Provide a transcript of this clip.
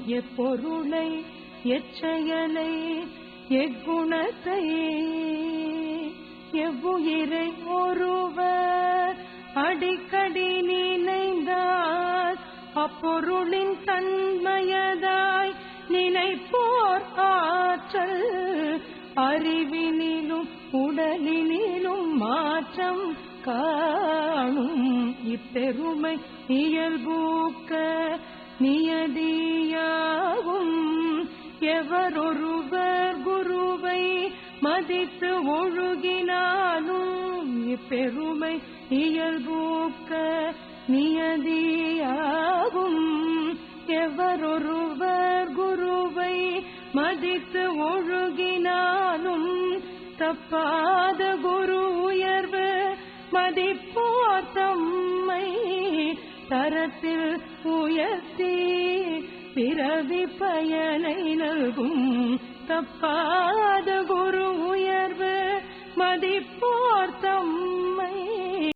எப்பொருளை எச்செயலை எக்குணத்தை எவ்வுயிரை ஒருவர் அடிக்கடி நினைந்தார் அப்பொருளின் தன்மையதாய் நினைப்போர் ஆற்றல் அறிவினிலும் உடலினிலும் மாற்றம் காணும் இப்பெருமை இயல்பூக்க நியதியாகும் எவரொருவர் குருவை மதித்து ஒழுகினாலும் இப்பெருமை இயல்பூக்க நியதியாகும் எவரொருவர் குருவை மதித்து ஒழுகினாலும் தப்பாத குரு உயர்வு மதிப்போர் தம்மை தரத்தில் உயர்த்தி பிறவி பயனை நல்கும் தப்பாத குரு உயர்வு மதிப்போ